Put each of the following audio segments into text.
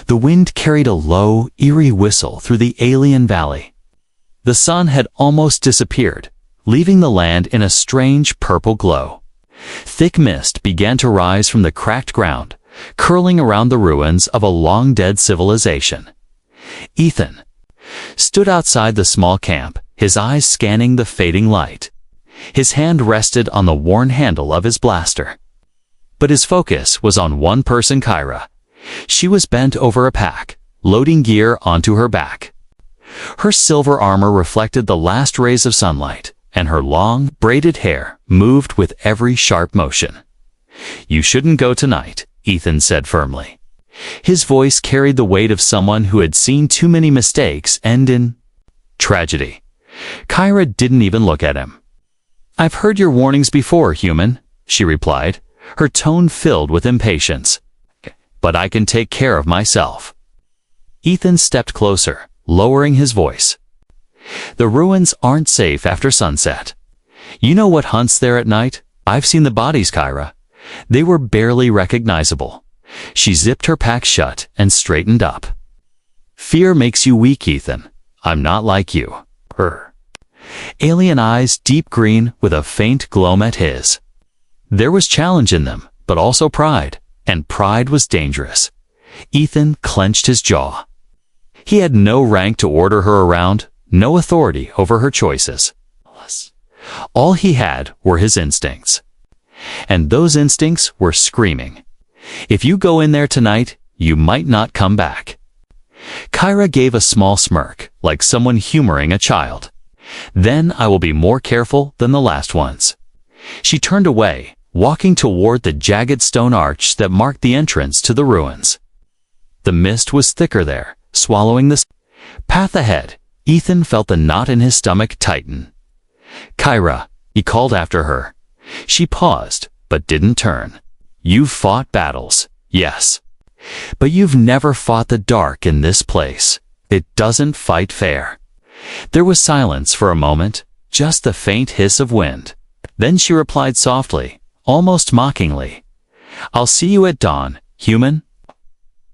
The wind carried a low, eerie whistle through the alien valley. The sun had almost disappeared, leaving the land in a strange purple glow. Thick mist began to rise from the cracked ground, curling around the ruins of a long-dead civilization. Ethan stood outside the small camp, his eyes scanning the fading light. His hand rested on the worn handle of his blaster. But his focus was on one person, Kyra. She was bent over a pack, loading gear onto her back. Her silver armor reflected the last rays of sunlight, and her long, braided hair moved with every sharp motion. "You shouldn't go tonight," Ethan said firmly. His voice carried the weight of someone who had seen too many mistakes end in tragedy. Kyra didn't even look at him. "I've heard your warnings before, human," she replied, her tone filled with impatience. "But I can take care of myself." Ethan stepped closer, lowering his voice. "The ruins aren't safe after sunset. You know what hunts there at night? I've seen the bodies, Kyra. They were barely recognizable." She zipped her pack shut and straightened up. "Fear makes you weak, Ethan. I'm not like you." Her alien eyes deep green with a faint glow met his. There was challenge in them, but also pride, and pride was dangerous. Ethan clenched his jaw. He had no rank to order her around, no authority over her choices. All he had were his instincts. And those instincts were screaming, "If you go in there tonight, you might not come back." Kyra gave a small smirk, like someone humoring a child. "Then I will be more careful than the last ones." She turned away, walking toward the jagged stone arch that marked the entrance to the ruins. The mist was thicker there, swallowing the path ahead. Ethan felt the knot in his stomach tighten. "Kyra," he called after her. She paused, but didn't turn. "You've fought battles, yes. But you've never fought the dark in this place. It doesn't fight fair." There was silence for a moment, just the faint hiss of wind. Then she replied softly, almost mockingly, "I'll see you at dawn, human."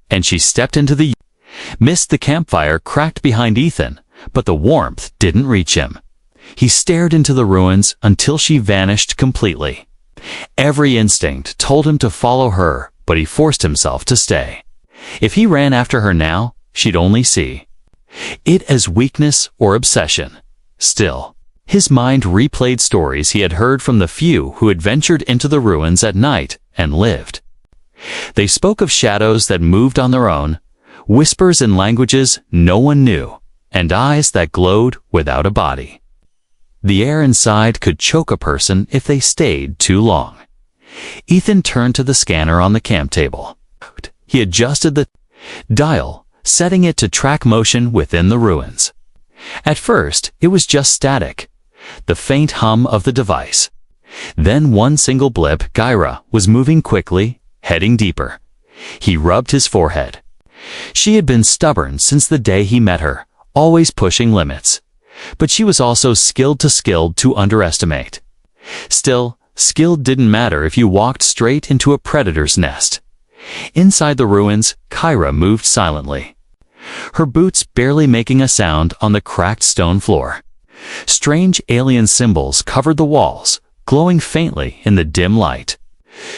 And she stepped into the mist. The campfire cracked behind Ethan, but the warmth didn't reach him. He stared into the ruins until she vanished completely. Every instinct told him to follow her, but he forced himself to stay. If he ran after her now, she'd only see it as weakness or obsession. Still, his mind replayed stories he had heard from the few who had ventured into the ruins at night and lived. They spoke of shadows that moved on their own, whispers in languages no one knew, and eyes that glowed without a body. The air inside could choke a person if they stayed too long. Ethan turned to the scanner on the camp table. He adjusted the dial, setting it to track motion within the ruins. At first, it was just static, the faint hum of the device. Then one single blip. Kyra was moving quickly, heading deeper. He rubbed his forehead. She had been stubborn since the day he met her, always pushing limits. But she was also skilled to underestimate. Still, skill didn't matter if you walked straight into a predator's nest. Inside the ruins, Kyra moved silently, her boots barely making a sound on the cracked stone floor. Strange alien symbols covered the walls, glowing faintly in the dim light.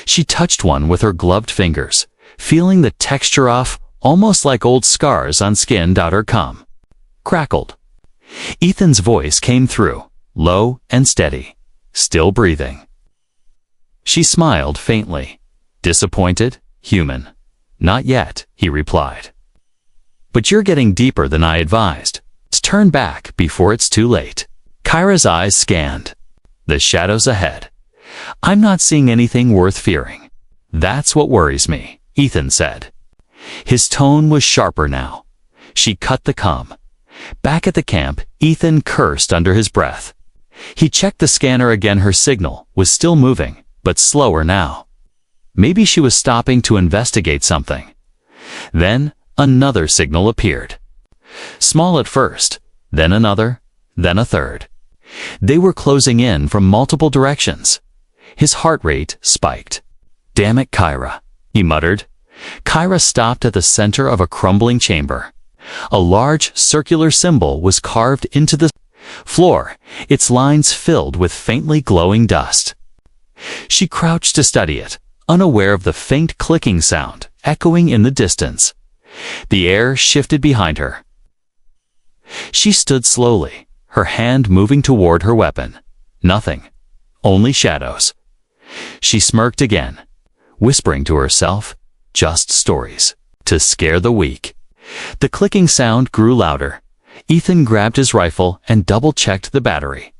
She touched one with her gloved fingers, feeling the texture off, almost like old scars on skin. Her cum crackled. Ethan's voice came through, low and steady, still breathing. She smiled faintly. "Disappointed, human?" "Not yet," he replied. "But you're getting deeper than I advised. Turn back before it's too late." Kyra's eyes scanned the shadows ahead. "I'm not seeing anything worth fearing." "That's what worries me," Ethan said. His tone was sharper now. She cut the cum. Back at the camp, Ethan cursed under his breath. He checked the scanner again. Her signal was still moving, but slower now. Maybe she was stopping to investigate something. Then another signal appeared. Small at first, then another, then a third. They were closing in from multiple directions. His heart rate spiked. "Damn it, Kyra," he muttered. Kyra stopped at the center of a crumbling chamber. A large, circular symbol was carved into the floor, its lines filled with faintly glowing dust. She crouched to study it, unaware of the faint clicking sound echoing in the distance. The air shifted behind her. She stood slowly, her hand moving toward her weapon. Nothing. Only shadows. She smirked again, whispering to herself, "Just stories, to scare the weak." The clicking sound grew louder. Ethan grabbed his rifle and double-checked the battery.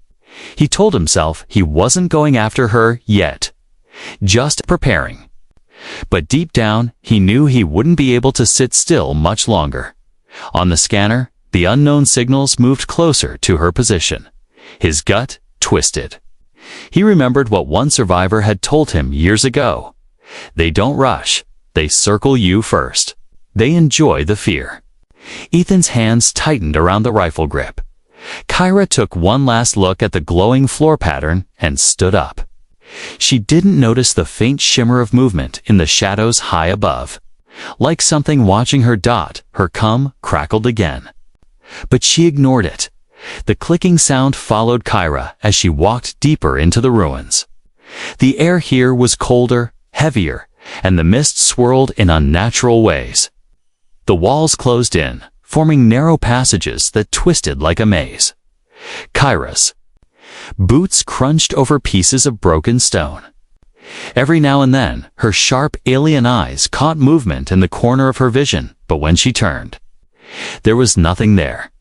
He told himself he wasn't going after her yet, just preparing. But deep down, he knew he wouldn't be able to sit still much longer. On the scanner, the unknown signals moved closer to her position. His gut twisted. He remembered what one survivor had told him years ago. They don't rush. They circle you first. They enjoy the fear. Ethan's hands tightened around the rifle grip. Kyra took one last look at the glowing floor pattern and stood up. She didn't notice the faint shimmer of movement in the shadows high above. Like something watching her dot, her cum crackled again. But she ignored it. The clicking sound followed Kyra as she walked deeper into the ruins. The air here was colder, heavier, and the mist swirled in unnatural ways. The walls closed in, forming narrow passages that twisted like a maze. Kyra's boots crunched over pieces of broken stone. Every now and then, her sharp alien eyes caught movement in the corner of her vision, but when she turned, there was nothing there.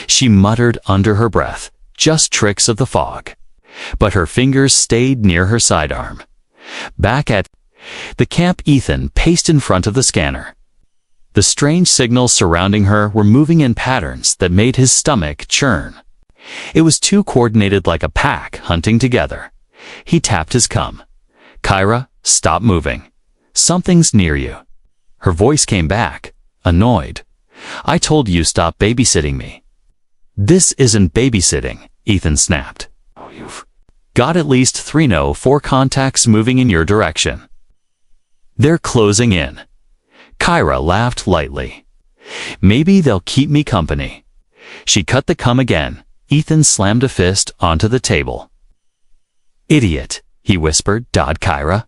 She muttered under her breath, "Just tricks of the fog." But her fingers stayed near her sidearm. Back at the camp, Ethan paced in front of the scanner. The strange signals surrounding her were moving in patterns that made his stomach churn. It was too coordinated, like a pack hunting together. He tapped his cum. "Kyra, stop moving. Something's near you." Her voice came back, annoyed. "I told you stop babysitting me." "This isn't babysitting," Ethan snapped. "You've got at least 4 contacts moving in your direction. They're closing in." Kyra laughed lightly. "Maybe they'll keep me company." She cut the cum again. Ethan slammed a fist onto the table. "Idiot," he whispered. Kyra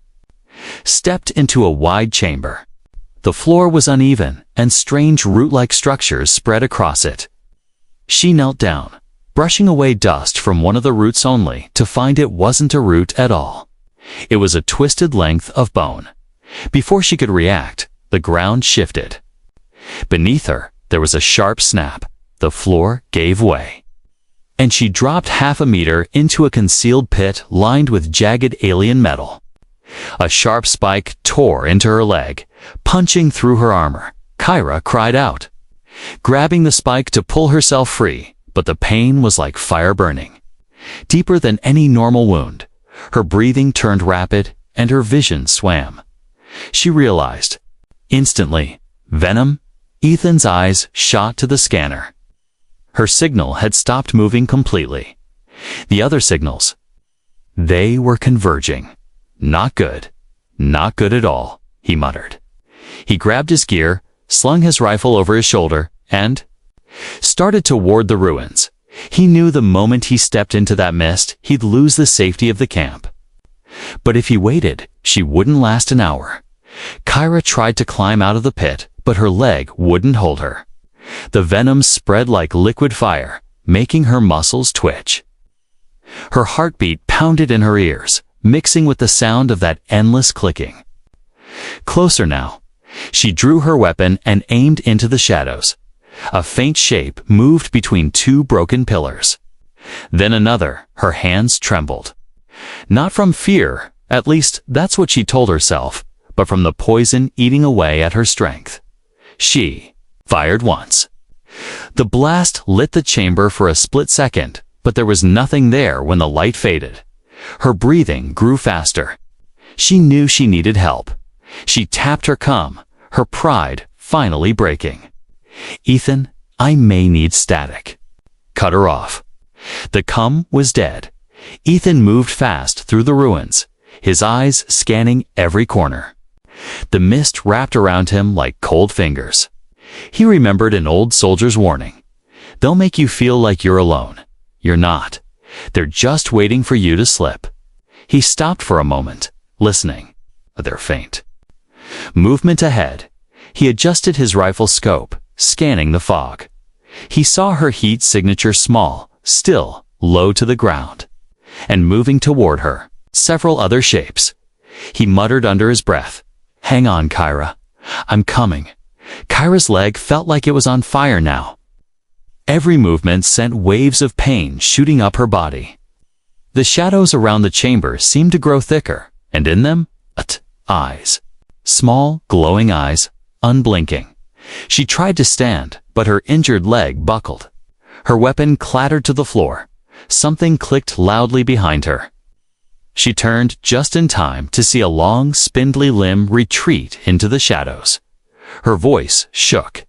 stepped into a wide chamber. The floor was uneven, and strange root-like structures spread across it. She knelt down, brushing away dust from one of the roots only to find it wasn't a root at all. It was a twisted length of bone. Before she could react, the ground shifted. Beneath her, there was a sharp snap. The floor gave way, and she dropped 1/2 meter into a concealed pit lined with jagged alien metal. A sharp spike tore into her leg, punching through her armor. Kyra cried out, grabbing the spike to pull herself free, but the pain was like fire burning, deeper than any normal wound. Her breathing turned rapid, and her vision swam. She realized, instantly, venom. Ethan's eyes shot to the scanner. Her signal had stopped moving completely. The other signals, they were converging. "Not good. Not good at all," he muttered. He grabbed his gear, slung his rifle over his shoulder, and started toward the ruins. He knew the moment he stepped into that mist, he'd lose the safety of the camp. But if he waited, she wouldn't last an hour. Kyra tried to climb out of the pit, but her leg wouldn't hold her. The venom spread like liquid fire, making her muscles twitch. Her heartbeat pounded in her ears, mixing with the sound of that endless clicking. Closer now. She drew her weapon and aimed into the shadows. A faint shape moved between 2 broken pillars. Then another. Her hands trembled. Not from fear, at least that's what she told herself, but from the poison eating away at her strength. She fired once. The blast lit the chamber for a split second, but there was nothing there when the light faded. Her breathing grew faster. She knew she needed help. She tapped her cum, her pride finally breaking. "Ethan, I may need static." Cut her off. The cum was dead. Ethan moved fast through the ruins, his eyes scanning every corner. The mist wrapped around him like cold fingers. He remembered an old soldier's warning. They'll make you feel like you're alone. You're not. They're just waiting for you to slip. He stopped for a moment, listening. They're faint. Movement ahead. He adjusted his rifle scope, scanning the fog. He saw her heat signature small, still, low to the ground. And moving toward her, several other shapes. He muttered under his breath, "Hang on, Kyra. I'm coming." Kyra's leg felt like it was on fire now. Every movement sent waves of pain shooting up her body. The shadows around the chamber seemed to grow thicker, and in them, eyes. Small, glowing eyes, unblinking. She tried to stand, but her injured leg buckled. Her weapon clattered to the floor. Something clicked loudly behind her. She turned just in time to see a long, spindly limb retreat into the shadows. Her voice shook.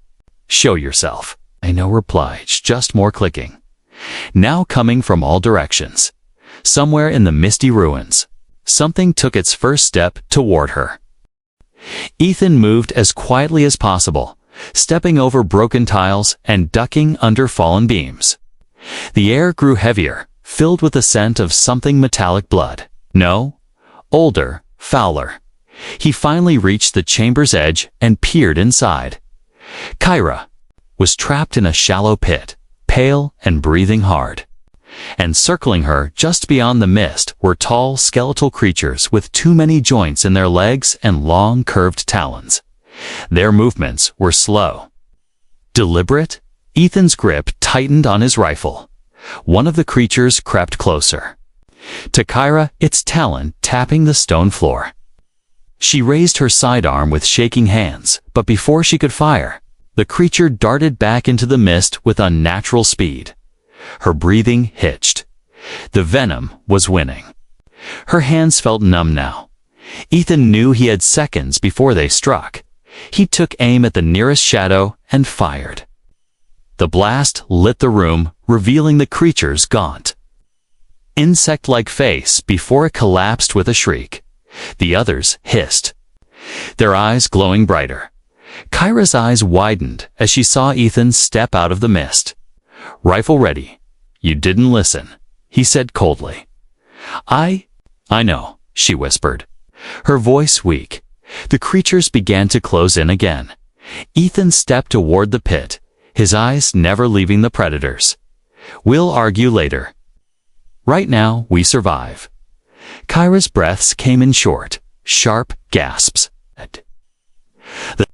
"Show yourself." No reply, just more clicking. Now coming from all directions. Somewhere in the misty ruins, something took its first step toward her. Ethan moved as quietly as possible, stepping over broken tiles and ducking under fallen beams. The air grew heavier, filled with the scent of something metallic blood. No, older, fouler. He finally reached the chamber's edge and peered inside. Kyra was trapped in a shallow pit, pale and breathing hard. And circling her just beyond the mist were tall skeletal creatures with too many joints in their legs and long curved talons. Their movements were slow. Deliberate, Ethan's grip tightened on his rifle. One of the creatures crept closer. To Kyra, its talon tapping the stone floor. She raised her sidearm with shaking hands, but before she could fire, the creature darted back into the mist with unnatural speed. Her breathing hitched. The venom was winning. Her hands felt numb now. Ethan knew he had seconds before they struck. He took aim at the nearest shadow and fired. The blast lit the room, revealing the creature's gaunt, insect-like face before it collapsed with a shriek. The others hissed, their eyes glowing brighter. Kyra's eyes widened as she saw Ethan step out of the mist. "Rifle ready." "You didn't listen," he said coldly. I know," she whispered, her voice weak. The creatures began to close in again. Ethan stepped toward the pit, his eyes never leaving the predators. "We'll argue later. Right now, we survive." Kyra's breaths came in short, sharp gasps. The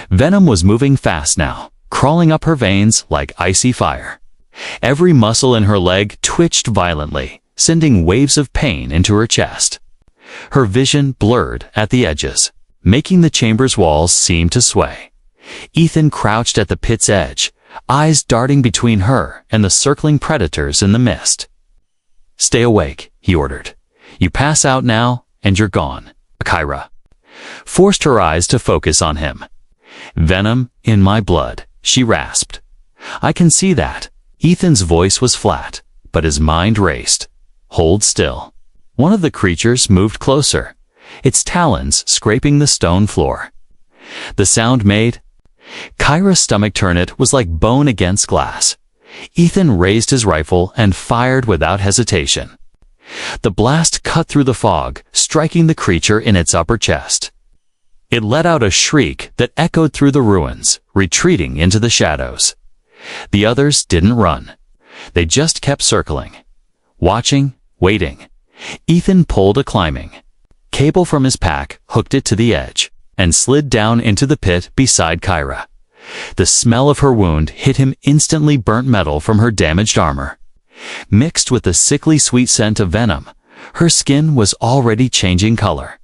venom was moving fast now, crawling up her veins like icy fire. Every muscle in her leg twitched violently, sending waves of pain into her chest. Her vision blurred at the edges, making the chamber's walls seem to sway. Ethan crouched at the pit's edge, eyes darting between her and the circling predators in the mist. "Stay awake," he ordered. "You pass out now, and you're gone." Kyra forced her eyes to focus on him. "Venom in my blood," she rasped. "I can see that." Ethan's voice was flat, but his mind raced. "Hold still." One of the creatures moved closer, its talons scraping the stone floor. The sound made Kyra's stomach turned was like bone against glass. Ethan raised his rifle and fired without hesitation. The blast cut through the fog, striking the creature in its upper chest. It let out a shriek that echoed through the ruins, retreating into the shadows. The others didn't run. They just kept circling, watching, waiting. Ethan pulled a climbing cable from his pack, hooked it to the edge, and slid down into the pit beside Kyra. The smell of her wound hit him instantly, burnt metal from her damaged armor. Mixed with the sickly sweet scent of venom, her skin was already changing color.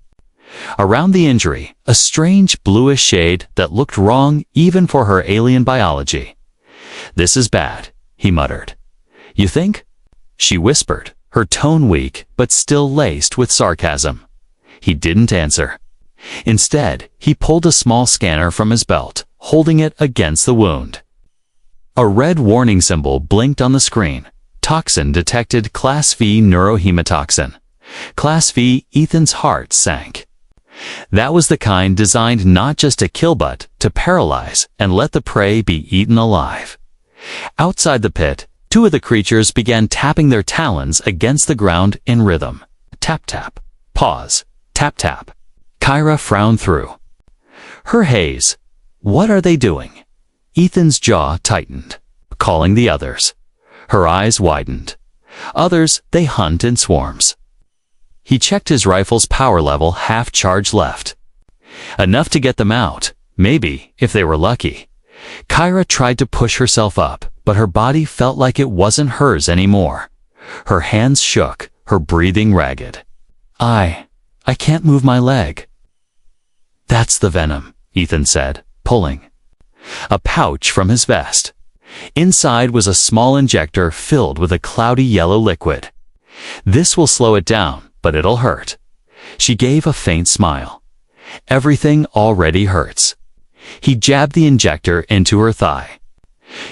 Around the injury, a strange bluish shade that looked wrong even for her alien biology. "This is bad," he muttered. "You think?" she whispered, her tone weak but still laced with sarcasm. He didn't answer. Instead, he pulled a small scanner from his belt, holding it against the wound. A red warning symbol blinked on the screen. Toxin detected, Class V neurohematoxin. Class V. Ethan's heart sank. That was the kind designed not just to kill but to paralyze and let the prey be eaten alive. Outside the pit, two of the creatures began tapping their talons against the ground in rhythm. Tap tap, pause, tap tap. Kyra frowned through her haze. What are they doing? Ethan's jaw tightened, calling the others. Her eyes widened. Others, they hunt in swarms. He checked his rifle's power level, half charge left. Enough to get them out, maybe, if they were lucky. Kyra tried to push herself up, but her body felt like it wasn't hers anymore. Her hands shook, her breathing ragged. I can't move my leg. That's the venom, Ethan said, pulling a pouch from his vest. Inside was a small injector filled with a cloudy yellow liquid. This will slow it down, but it'll hurt. She gave a faint smile. Everything already hurts. He jabbed the injector into her thigh.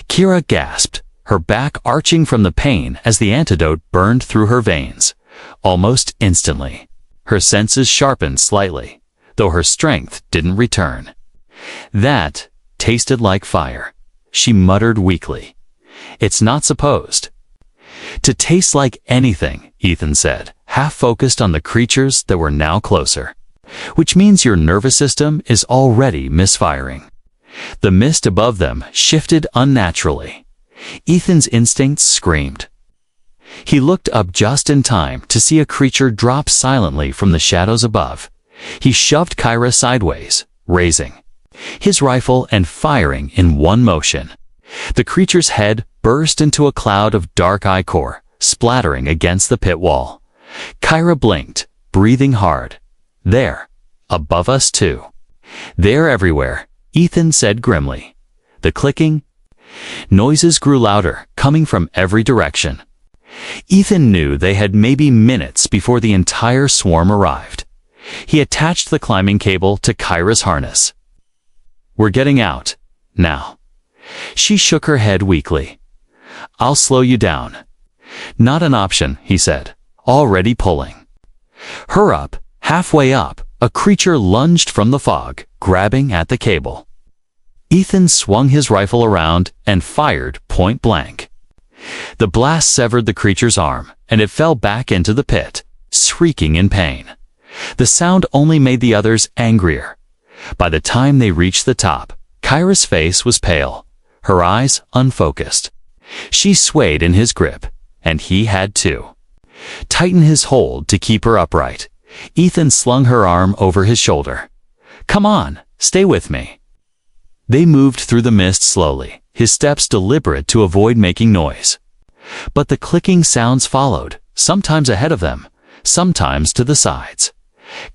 Kira gasped, her back arching from the pain as the antidote burned through her veins. Almost instantly, her senses sharpened slightly, though her strength didn't return. That tasted like fire. She muttered weakly. It's not supposed to taste like anything, Ethan said, half focused on the creatures that were now closer. Which means your nervous system is already misfiring. The mist above them shifted unnaturally. Ethan's instincts screamed. He looked up just in time to see a creature drop silently from the shadows above. He shoved Kyra sideways, raising his rifle and firing in one motion. The creature's head burst into a cloud of dark ichor, splattering against the pit wall. Kyra blinked, breathing hard. There, above us too. They're everywhere, Ethan said grimly. The clicking noises grew louder, coming from every direction. Ethan knew they had maybe minutes before the entire swarm arrived. He attached the climbing cable to Kyra's harness. We're getting out, now. She shook her head weakly. I'll slow you down. Not an option, he said, already pulling her up. Halfway up, a creature lunged from the fog, grabbing at the cable. Ethan swung his rifle around and fired point blank. The blast severed the creature's arm, and it fell back into the pit, shrieking in pain. The sound only made the others angrier. By the time they reached the top, Kyra's face was pale, her eyes unfocused. She swayed in his grip, and he had to tighten his hold to keep her upright. Ethan slung her arm over his shoulder. Come on, stay with me. They moved through the mist slowly, his steps deliberate to avoid making noise. But the clicking sounds followed, sometimes ahead of them, sometimes to the sides.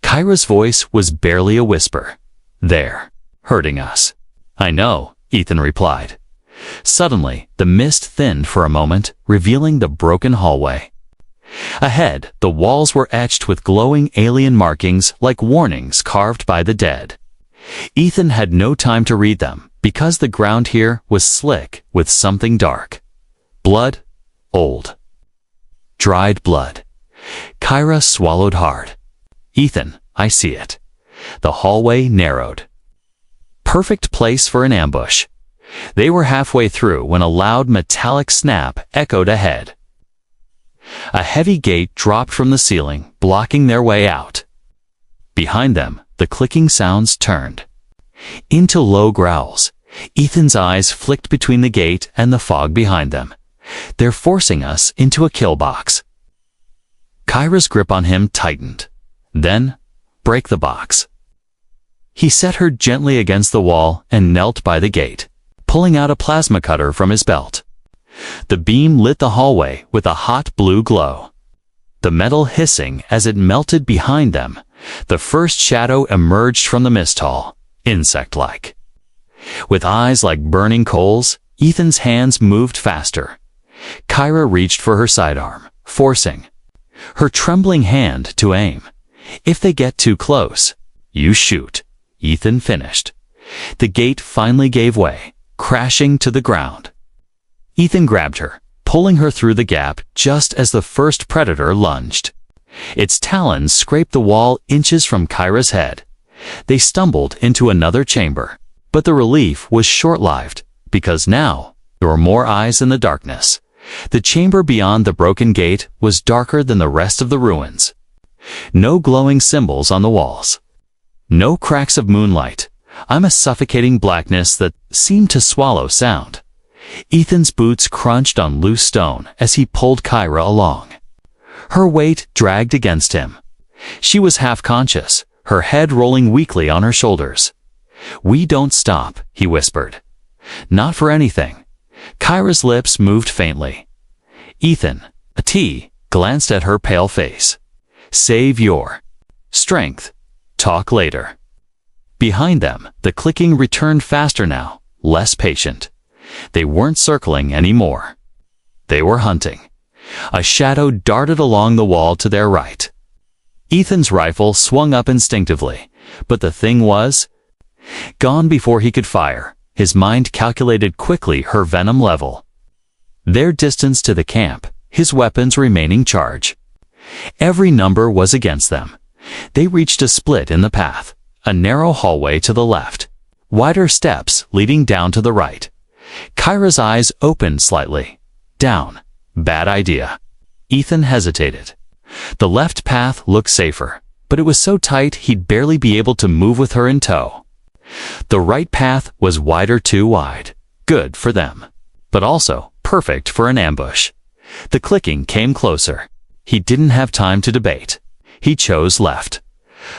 Kyra's voice was barely a whisper. They're hurting us. I know, Ethan replied. Suddenly, the mist thinned for a moment, revealing the broken hallway. Ahead, the walls were etched with glowing alien markings like warnings carved by the dead. Ethan had no time to read them, because the ground here was slick with something dark. Blood, old, dried blood. Kyra swallowed hard. Ethan, I see it. The hallway narrowed. Perfect place for an ambush. They were halfway through when a loud metallic snap echoed ahead. A heavy gate dropped from the ceiling, blocking their way out. Behind them, the clicking sounds turned into low growls. Ethan's eyes flicked between the gate and the fog behind them. They're forcing us into a kill box. Kyra's grip on him tightened. Then, break the box. He set her gently against the wall and knelt by the gate, pulling out a plasma cutter from his belt. The beam lit the hallway with a hot blue glow. The metal hissing as it melted behind them, the first shadow emerged from the mist hall, insect-like. With eyes like burning coals, Ethan's hands moved faster. Kyra reached for her sidearm, forcing her trembling hand to aim. If they get too close, you shoot, Ethan finished. The gate finally gave way, crashing to the ground. Ethan grabbed her, pulling her through the gap just as the first predator lunged. Its talons scraped the wall inches from Kyra's head. They stumbled into another chamber, but the relief was short-lived, because now there were more eyes in the darkness. The chamber beyond the broken gate was darker than the rest of the ruins. No glowing symbols on the walls. No cracks of moonlight. I'm a suffocating blackness that seemed to swallow sound. Ethan's boots crunched on loose stone as he pulled Kyra along. Her weight dragged against him. She was half-conscious, her head rolling weakly on her shoulders. "We don't stop," he whispered. "Not for anything." Kyra's lips moved faintly. Ethan, a T, glanced at her pale face. "Save your strength. Talk later." Behind them, the clicking returned faster now, less patient. They weren't circling anymore. They were hunting. A shadow darted along the wall to their right. Ethan's rifle swung up instinctively, but the thing was gone before he could fire. His mind calculated quickly her venom level. Their distance to the camp, his weapons remaining charge. Every number was against them. They reached a split in the path, a narrow hallway to the left, wider steps leading down to the right. Kyra's eyes opened slightly. Down. Bad idea. Ethan hesitated. The left path looked safer, but it was so tight he'd barely be able to move with her in tow. The right path was wider, too wide. Good for them, but also perfect for an ambush. The clicking came closer. He didn't have time to debate. He chose left.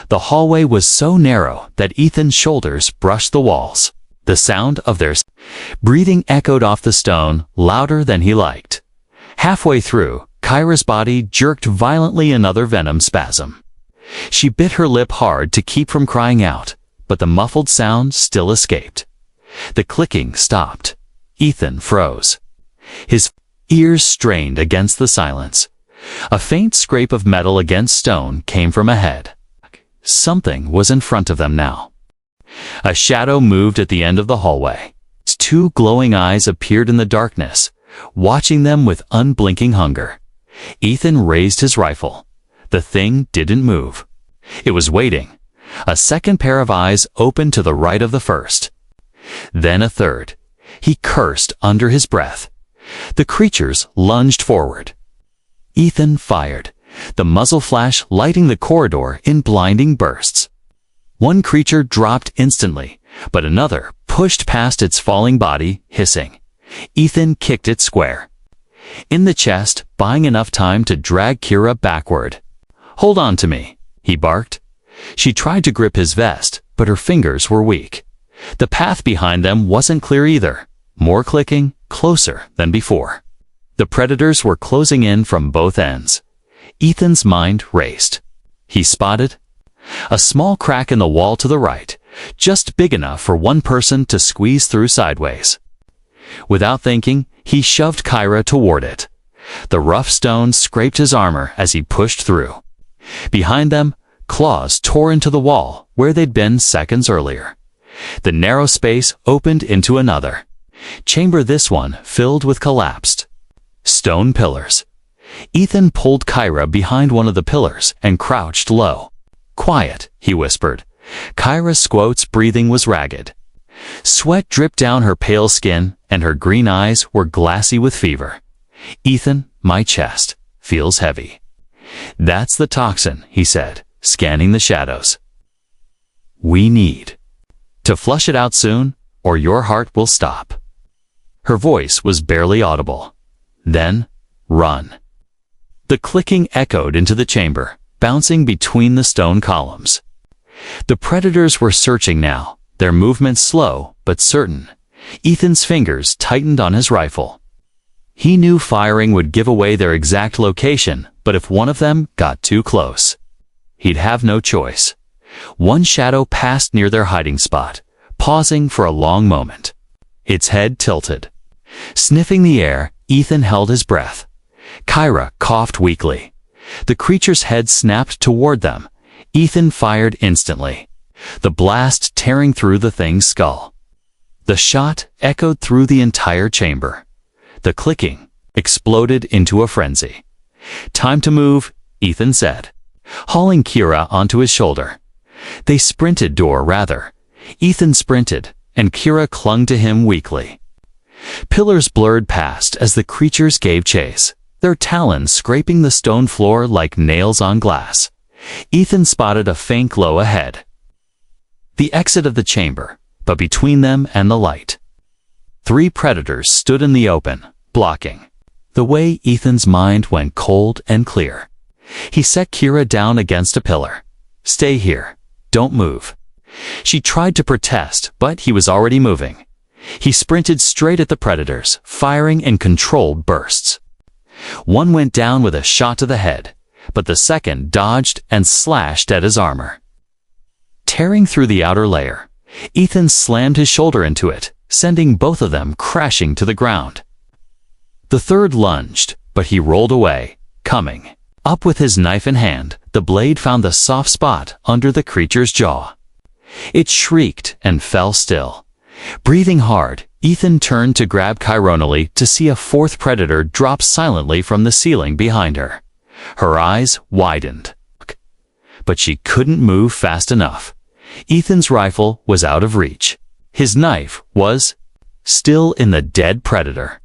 The hallway was so narrow that Ethan's shoulders brushed the walls. The sound of their breathing echoed off the stone, louder than he liked. Halfway through, Kyra's body jerked violently, another venom spasm. She bit her lip hard to keep from crying out, but the muffled sound still escaped. The clicking stopped. Ethan froze. His ears strained against the silence. A faint scrape of metal against stone came from ahead. Something was in front of them now. A shadow moved at the end of the hallway. Its two glowing eyes appeared in the darkness, watching them with unblinking hunger. Ethan raised his rifle. The thing didn't move. It was waiting. A second pair of eyes opened to the right of the first. Then a third. He cursed under his breath. The creatures lunged forward. Ethan fired, the muzzle flash lighting the corridor in blinding bursts. One creature dropped instantly, but another pushed past its falling body, hissing. Ethan kicked it square in the chest, buying enough time to drag Kyra backward. "Hold on to me," he barked. She tried to grip his vest, but her fingers were weak. The path behind them wasn't clear either. More clicking, closer than before. The predators were closing in from both ends. Ethan's mind raced. He spotted a small crack in the wall to the right, just big enough for one person to squeeze through sideways. Without thinking, he shoved Kyra toward it. The rough stone scraped his armor as he pushed through. Behind them, claws tore into the wall where they'd been seconds earlier. The narrow space opened into another chamber, this one filled with collapsed stone pillars. Ethan pulled Kyra behind one of the pillars and crouched low. "Quiet," he whispered. Kyra's squat's breathing was ragged. Sweat dripped down her pale skin, and her green eyes were glassy with fever. "Ethan, my chest feels heavy." "That's the toxin," he said, scanning the shadows. "We need to flush it out soon, or your heart will stop." Her voice was barely audible. Then, "Run." The clicking echoed into the chamber, bouncing between the stone columns. The predators were searching now, their movements slow but certain. Ethan's fingers tightened on his rifle. He knew firing would give away their exact location, but if one of them got too close, he'd have no choice. One shadow passed near their hiding spot, pausing for a long moment. Its head tilted. Sniffing the air, Ethan held his breath. Kyra coughed weakly. The creature's head snapped toward them. Ethan fired instantly, the blast tearing through the thing's skull. The shot echoed through the entire chamber. The clicking exploded into a frenzy. "Time to move," Ethan said, hauling Kira onto his shoulder. They sprinted rather. Ethan sprinted, and Kira clung to him weakly. Pillars blurred past as the creatures gave chase, their talons scraping the stone floor like nails on glass. Ethan spotted a faint glow ahead. The exit of the chamber, but between them and the light, 3 predators stood in the open, blocking. The way Ethan's mind went cold and clear. He set Kira down against a pillar. Stay here. Don't move. She tried to protest, but he was already moving. He sprinted straight at the predators, firing in controlled bursts. One went down with a shot to the head, but the second dodged and slashed at his armor. Tearing through the outer layer, Ethan slammed his shoulder into it, sending both of them crashing to the ground. The third lunged, but he rolled away, coming. Up with his knife in hand, the blade found the soft spot under the creature's jaw. It shrieked and fell still. Breathing hard, Ethan turned to grab chironally to see a 4th predator drop silently from the ceiling behind her. Her eyes widened. But she couldn't move fast enough. Ethan's rifle was out of reach. His knife was still in the dead predator.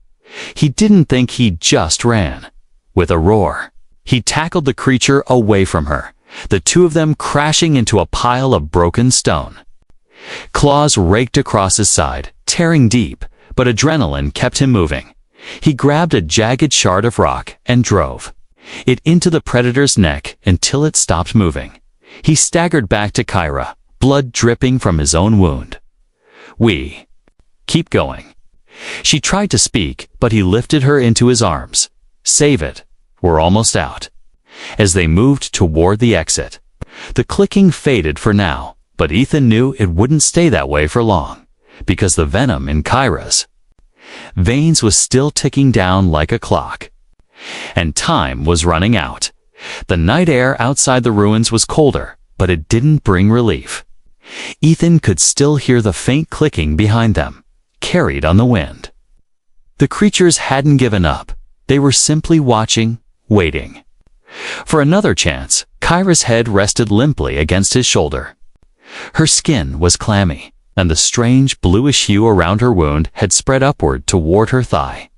He didn't think he just ran. With a roar, he tackled the creature away from her, the 2 of them crashing into a pile of broken stone. Claws raked across his side, tearing deep, but adrenaline kept him moving. He grabbed a jagged shard of rock and drove it into the predator's neck until it stopped moving. He staggered back to Kira, blood dripping from his own wound. "We keep going." She tried to speak, but he lifted her into his arms. "Save it. We're almost out." As they moved toward the exit, the clicking faded for now, but Ethan knew it wouldn't stay that way for long, because the venom in Kira's veins was still ticking down like a clock. And time was running out. The night air outside the ruins was colder, but it didn't bring relief. Ethan could still hear the faint clicking behind them, carried on the wind. The creatures hadn't given up. They were simply watching, waiting for another chance. Kira's head rested limply against his shoulder. Her skin was clammy, and the strange bluish hue around her wound had spread upward toward her thigh.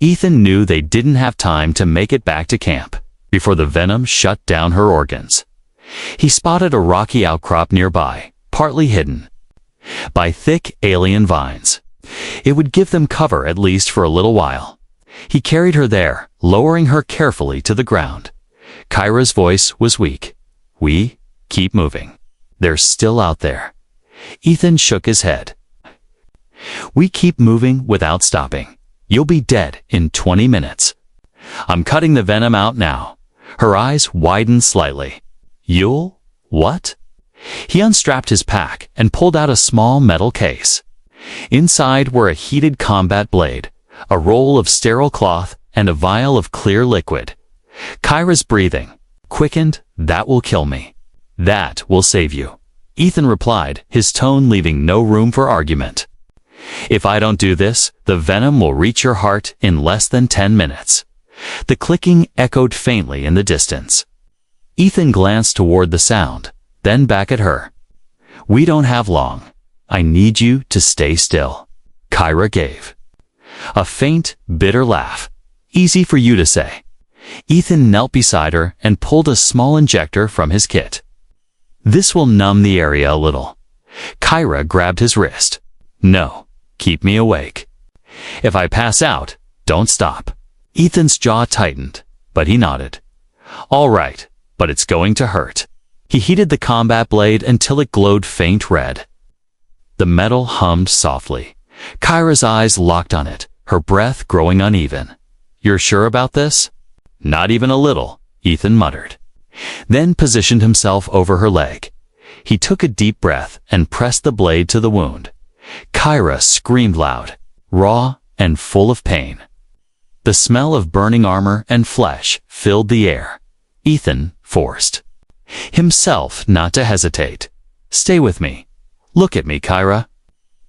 Ethan knew they didn't have time to make it back to camp before the venom shut down her organs. He spotted a rocky outcrop nearby, partly hidden by thick alien vines. It would give them cover at least for a little while. He carried her there, lowering her carefully to the ground. Kira's voice was weak. "We keep moving. They're still out there." Ethan shook his head. "We keep moving without stopping. You'll be dead in 20 minutes. I'm cutting the venom out now." Her eyes widened slightly. "You'll what?" He unstrapped his pack and pulled out a small metal case. Inside were a heated combat blade, a roll of sterile cloth, and a vial of clear liquid. Kira's breathing quickened. "That will kill me. That will save you," Ethan replied, his tone leaving no room for argument. "If I don't do this, the venom will reach your heart in less than 10 minutes. The clicking echoed faintly in the distance. Ethan glanced toward the sound, then back at her. "We don't have long. I need you to stay still." Kira gave a faint, bitter laugh. "Easy for you to say." Ethan knelt beside her and pulled a small injector from his kit. "This will numb the area a little." Kira grabbed his wrist. "No, keep me awake. If I pass out, don't stop." Ethan's jaw tightened, but he nodded. "All right, but it's going to hurt." He heated the combat blade until it glowed faint red. The metal hummed softly. Kira's eyes locked on it, her breath growing uneven. "You're sure about this?" "Not even a little," Ethan muttered, then positioned himself over her leg. He took a deep breath and pressed the blade to the wound. Kira screamed loud, raw and full of pain. The smell of burning armor and flesh filled the air. Ethan forced himself not to hesitate. "Stay with me. Look at me, Kira."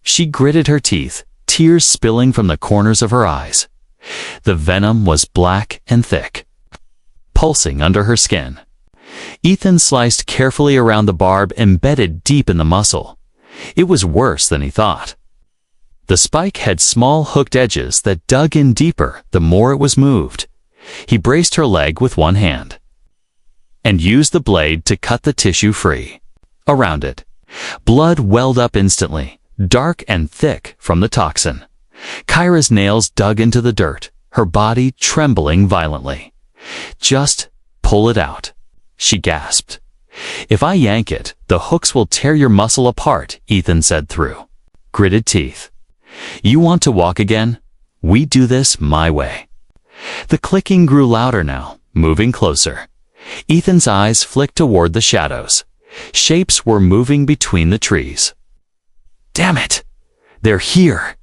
She gritted her teeth, tears spilling from the corners of her eyes. The venom was black and thick, pulsing under her skin. Ethan sliced carefully around the barb embedded deep in the muscle. It was worse than he thought. The spike had small hooked edges that dug in deeper the more it was moved. He braced her leg with one hand and used the blade to cut the tissue free. Around it, blood welled up instantly, dark and thick from the toxin. Kyra's nails dug into the dirt, her body trembling violently. "Just pull it out," she gasped. "If I yank it, the hooks will tear your muscle apart," Ethan said through gritted teeth. "You want to walk again? We do this my way." The clicking grew louder now, moving closer. Ethan's eyes flicked toward the shadows. Shapes were moving between the trees. "Damn it! They're here!"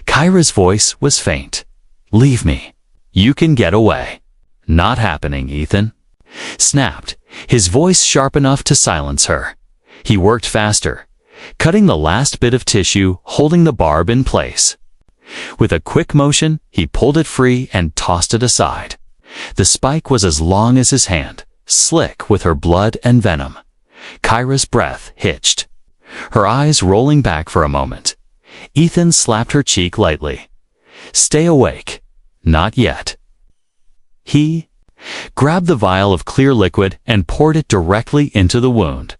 Kyra's voice was faint. "Leave me. You can get away." "Not happening, Ethan," snapped, his voice sharp enough to silence her. He worked faster, cutting the last bit of tissue, holding the barb in place. With a quick motion, he pulled it free and tossed it aside. The spike was as long as his hand, slick with her blood and venom. Kyra's breath hitched, her eyes rolling back for a moment. Ethan slapped her cheek lightly. "Stay awake. Not yet." He grabbed the vial of clear liquid and poured it directly into the wound.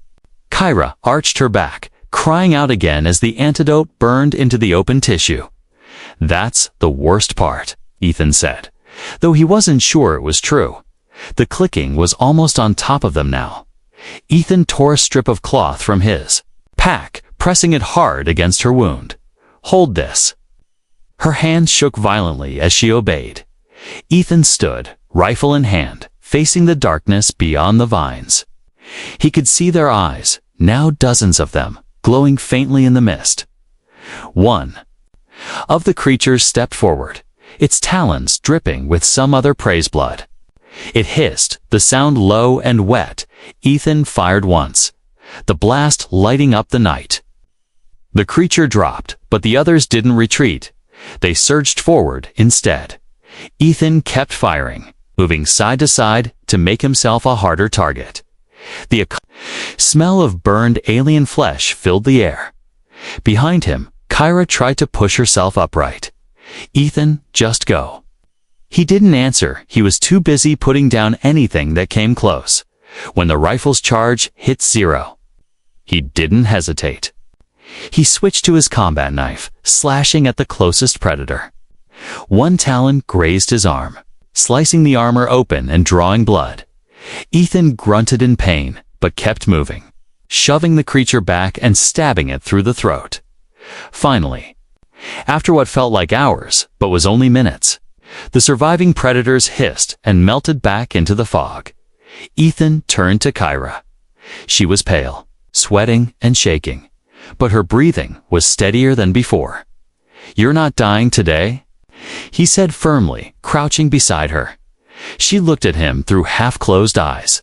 Kyra arched her back, crying out again as the antidote burned into the open tissue. "That's the worst part," Ethan said, though he wasn't sure it was true. The clicking was almost on top of them now. Ethan tore a strip of cloth from his pack, pressing it hard against her wound. "Hold this." Her hand shook violently as she obeyed. Ethan stood, rifle in hand, facing the darkness beyond the vines. He could see their eyes, now dozens of them, glowing faintly in the mist. One of the creatures stepped forward, its talons dripping with some other prey's blood. It hissed, the sound low and wet. Ethan fired once, the blast lighting up the night. The creature dropped, but the others didn't retreat. They surged forward instead. Ethan kept firing, moving side to side to make himself a harder target. The smell of burned alien flesh filled the air. Behind him, Kyra tried to push herself upright. "Ethan, just go." He didn't answer. He was too busy putting down anything that came close. When the rifle's charge hit zero, he didn't hesitate. He switched to his combat knife, slashing at the closest predator. One talon grazed his arm, slicing the armor open and drawing blood. Ethan grunted in pain, but kept moving, shoving the creature back and stabbing it through the throat. Finally, after what felt like hours, but was only minutes, the surviving predators hissed and melted back into the fog. Ethan turned to Kyra. She was pale, sweating and shaking, but her breathing was steadier than before. "You're not dying today?" he said firmly, crouching beside her. She looked at him through half-closed eyes.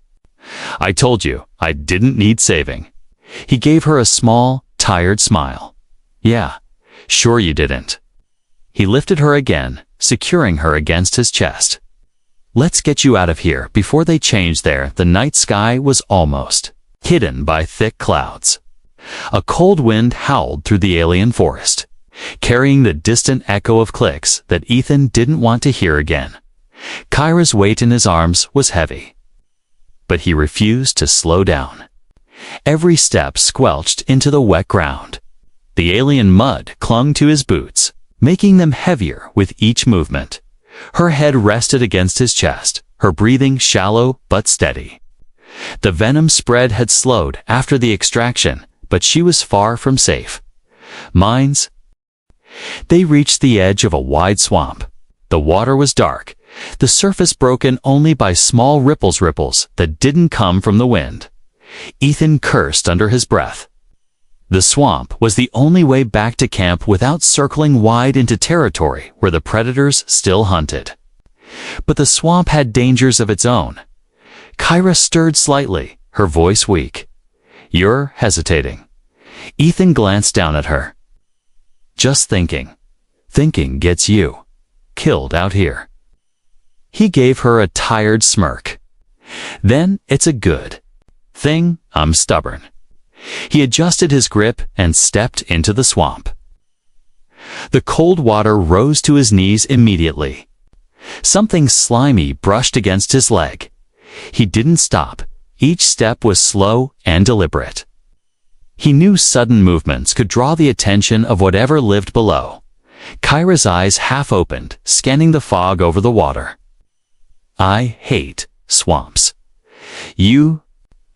"I told you I didn't need saving." He gave her a small, tired smile. "Yeah, sure you didn't." He lifted her again, securing her against his chest. "Let's get you out of here before they change there." The night sky was almost hidden by thick clouds. A cold wind howled through the alien forest, carrying the distant echo of clicks that Ethan didn't want to hear again. Kyra's weight in his arms was heavy, but he refused to slow down. Every step squelched into the wet ground. The alien mud clung to his boots, making them heavier with each movement. Her head rested against his chest, her breathing shallow but steady. The venom spread had slowed after the extraction, but she was far from safe. Mines. They reached the edge of a wide swamp. The water was dark, the surface broken only by small ripples that didn't come from the wind. Ethan cursed under his breath. The swamp was the only way back to camp without circling wide into territory where the predators still hunted. But the swamp had dangers of its own. Kyra stirred slightly, her voice weak. "You're hesitating." Ethan glanced down at her. "Just thinking. Thinking gets you killed out here." He gave her a tired smirk. Then it's a good thing I'm stubborn. He adjusted his grip and stepped into the swamp. The cold water rose to his knees immediately. Something slimy brushed against his leg. He didn't stop. Each step was slow and deliberate. He knew sudden movements could draw the attention of whatever lived below. Kyra's eyes half opened, scanning the fog over the water. "I hate swamps. You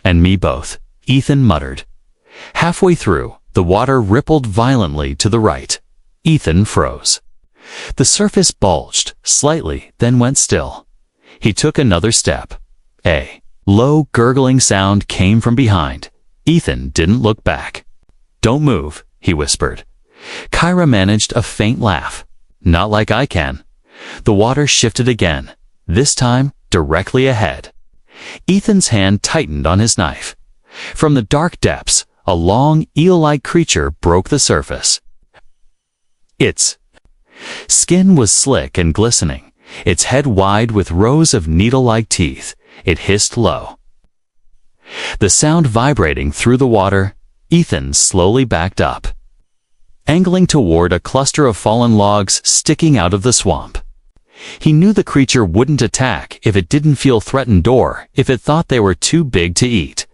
and me both," Ethan muttered. Halfway through, the water rippled violently to the right. Ethan froze. The surface bulged slightly, then went still. He took another step. A low, gurgling sound came from behind. Ethan didn't look back. "Don't move," he whispered. Kyra managed a faint laugh. "Not like I can." The water shifted again, this time directly ahead. Ethan's hand tightened on his knife. From the dark depths, a long, eel-like creature broke the surface. Its skin was slick and glistening, its head wide with rows of needle-like teeth. It hissed low. The sound vibrating through the water, Ethan slowly backed up, angling toward a cluster of fallen logs sticking out of the swamp. He knew the creature wouldn't attack if it didn't feel threatened or if it thought they were too big to eat.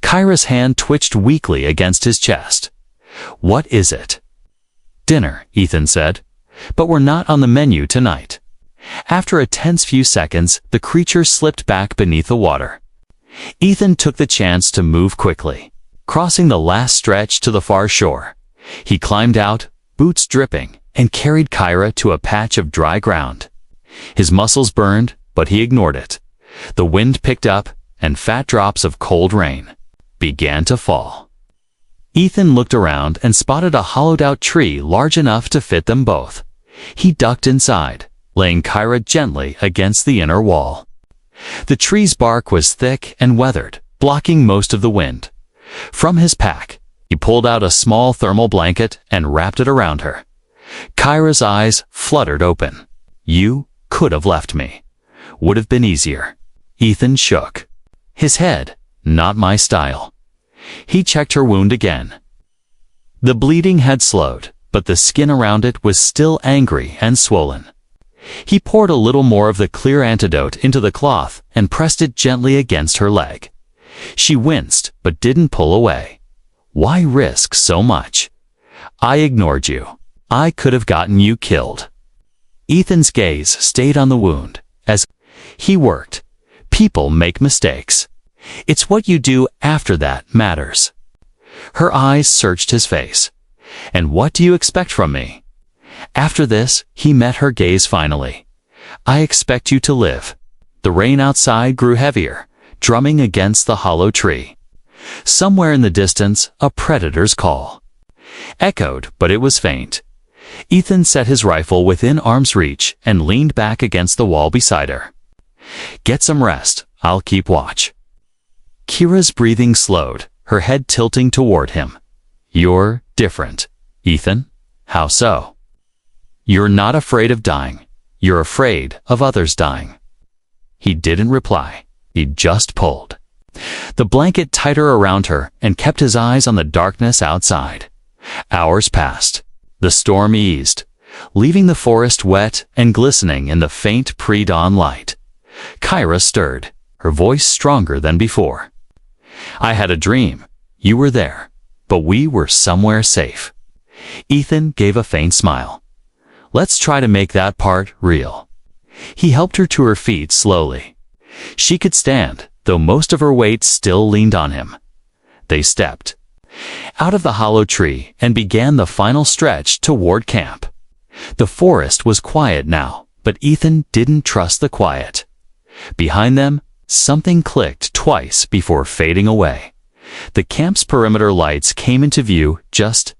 Kyra's hand twitched weakly against his chest. "What is it?" "Dinner," Ethan said. "But we're not on the menu tonight." After a tense few seconds, the creature slipped back beneath the water. Ethan took the chance to move quickly, crossing the last stretch to the far shore. He climbed out, boots dripping, and carried Kyra to a patch of dry ground. His muscles burned, but he ignored it. The wind picked up, and fat drops of cold rain began to fall. Ethan looked around and spotted a hollowed-out tree large enough to fit them both. He ducked inside, laying Kyra gently against the inner wall. The tree's bark was thick and weathered, blocking most of the wind. From his pack, he pulled out a small thermal blanket and wrapped it around her. Kyra's eyes fluttered open. "You could have left me. Would have been easier." Ethan shook his head. "Not my style." He checked her wound again. The bleeding had slowed, but the skin around it was still angry and swollen. He poured a little more of the clear antidote into the cloth and pressed it gently against her leg. She winced, but didn't pull away. "Why risk so much? I ignored you. I could have gotten you killed." Ethan's gaze stayed on the wound. As he worked, people make mistakes. It's what you do after that matters. Her eyes searched his face. "And what do you expect from me?" After this, he met her gaze finally. "I expect you to live." The rain outside grew heavier, drumming against the hollow tree. Somewhere in the distance, a predator's call echoed, but it was faint. Ethan set his rifle within arm's reach and leaned back against the wall beside her. "Get some rest. I'll keep watch." Kyra's breathing slowed, her head tilting toward him. "You're different, Ethan. How so?" "You're not afraid of dying. You're afraid of others dying." He didn't reply. He just pulled the blanket tighter around her and kept his eyes on the darkness outside. Hours passed. The storm eased, leaving the forest wet and glistening in the faint pre-dawn light. Kyra stirred, her voice stronger than before. "I had a dream. You were there, but we were somewhere safe." Ethan gave a faint smile. "Let's try to make that part real." He helped her to her feet slowly. She could stand, though most of her weight still leaned on him. They stepped out of the hollow tree and began the final stretch toward camp. The forest was quiet now, but Ethan didn't trust the quiet. Behind them, something clicked twice before fading away. The camp's perimeter lights came into view just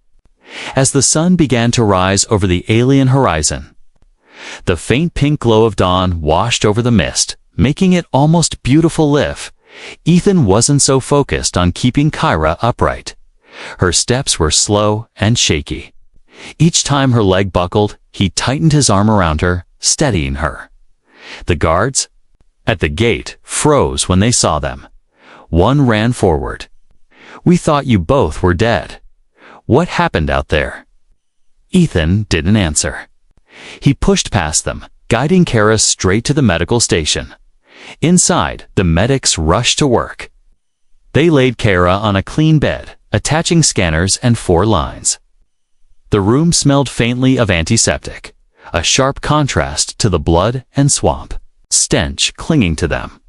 as the sun began to rise over the alien horizon. The faint pink glow of dawn washed over the mist, making it almost beautiful if Ethan wasn't so focused on keeping Kyra upright. Her steps were slow and shaky. Each time her leg buckled, he tightened his arm around her, steadying her. The guards at the gate froze when they saw them. One ran forward. "We thought you both were dead. What happened out there?" Ethan didn't answer. He pushed past them, guiding Kara straight to the medical station. Inside, the medics rushed to work. They laid Kara on a clean bed, attaching scanners and 4 lines. The room smelled faintly of antiseptic, a sharp contrast to the blood and swamp stench clinging to them.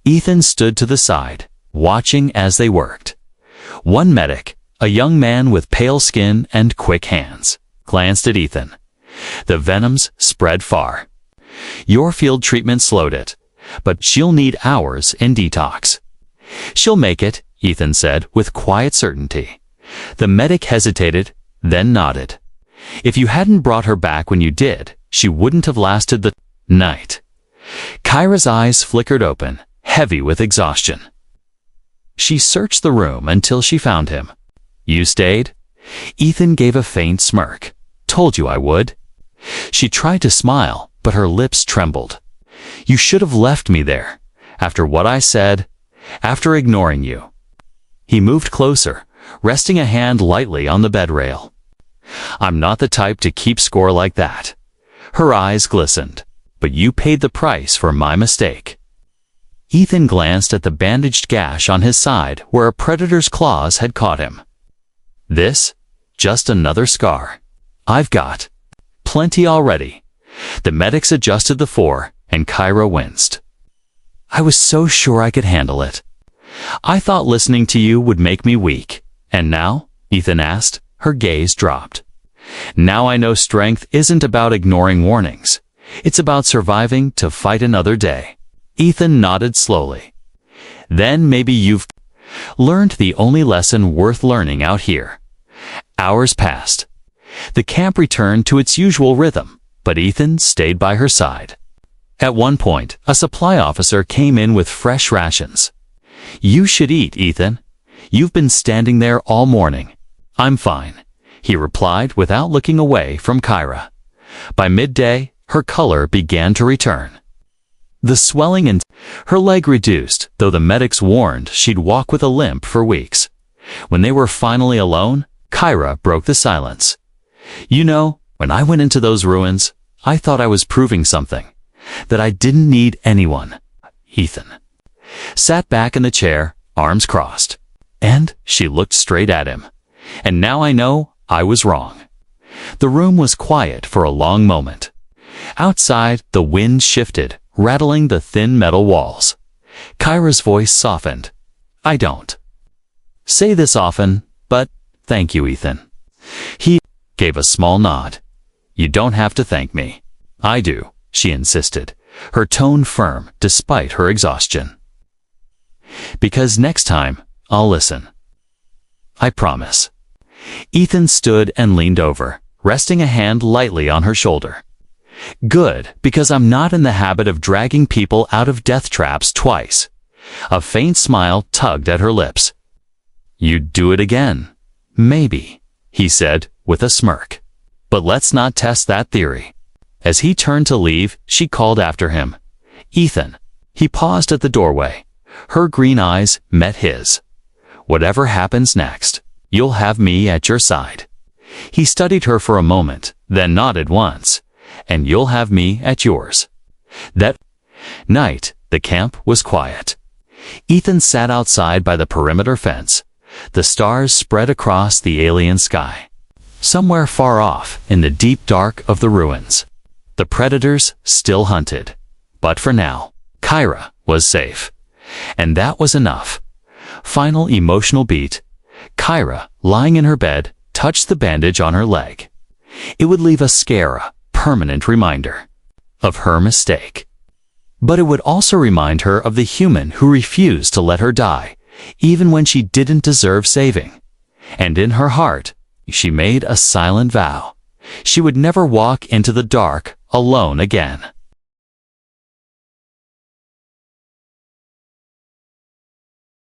Ethan stood to the side, watching as they worked. One medic, a young man with pale skin and quick hands, glanced at Ethan. The venoms spread far. "Your field treatment slowed it, but she'll need hours in detox." "She'll make it," Ethan said with quiet certainty. The medic hesitated, then nodded. "If you hadn't brought her back when you did, she wouldn't have lasted the night." Kyra's eyes flickered open, heavy with exhaustion. She searched the room until she found him. "You stayed?" Ethan gave a faint smirk. "Told you I would." She tried to smile, but her lips trembled. "You should have left me there. After what I said, after ignoring you." He moved closer, resting a hand lightly on the bed rail. "I'm not the type to keep score like that." Her eyes glistened. "But you paid the price for my mistake." Ethan glanced at the bandaged gash on his side where a predator's claws had caught him. "This? Just another scar. I've got plenty already." The medics adjusted the 4, and Kyra winced. "I was so sure I could handle it. I thought listening to you would make me weak. And now?" Ethan asked. Her gaze dropped. "Now I know strength isn't about ignoring warnings. It's about surviving to fight another day." Ethan nodded slowly. "Then maybe you've learned the only lesson worth learning out here." Hours passed. The camp returned to its usual rhythm, but Ethan stayed by her side. At one point, a supply officer came in with fresh rations. "You should eat, Ethan. You've been standing there all morning." "I'm fine," he replied without looking away from Kyra. By midday, her color began to return. The swelling in her leg reduced, though the medics warned she'd walk with a limp for weeks. When they were finally alone, Kyra broke the silence. "You know, when I went into those ruins, I thought I was proving something. That I didn't need anyone." Ethan sat back in the chair, arms crossed. And she looked straight at him. "And now I know I was wrong." The room was quiet for a long moment. Outside, the wind shifted, rattling the thin metal walls. Kyra's voice softened. "I don't say this often, but thank you, Ethan." He gave a small nod. "You don't have to thank me." "I do," she insisted, her tone firm despite her exhaustion. "Because next time, I'll listen. I promise." Ethan stood and leaned over, resting a hand lightly on her shoulder. "Good, because I'm not in the habit of dragging people out of death traps twice." A faint smile tugged at her lips. "You'd do it again." "Maybe," he said with a smirk. "But let's not test that theory." As he turned to leave, she called after him. "Ethan." He paused at the doorway. Her green eyes met his. "Whatever happens next, you'll have me at your side." He studied her for a moment, then nodded once. "And you'll have me at yours." That night, the camp was quiet. Ethan sat outside by the perimeter fence. The stars spread across the alien sky. Somewhere far off, in the deep dark of the ruins, the predators still hunted. But for now, Kyra was safe. And that was enough. Final emotional beat. Kyra, lying in her bed, touched the bandage on her leg. It would leave a scare, a permanent reminder of her mistake. But it would also remind her of the human who refused to let her die, even when she didn't deserve saving. And in her heart, she made a silent vow. She would never walk into the dark alone again.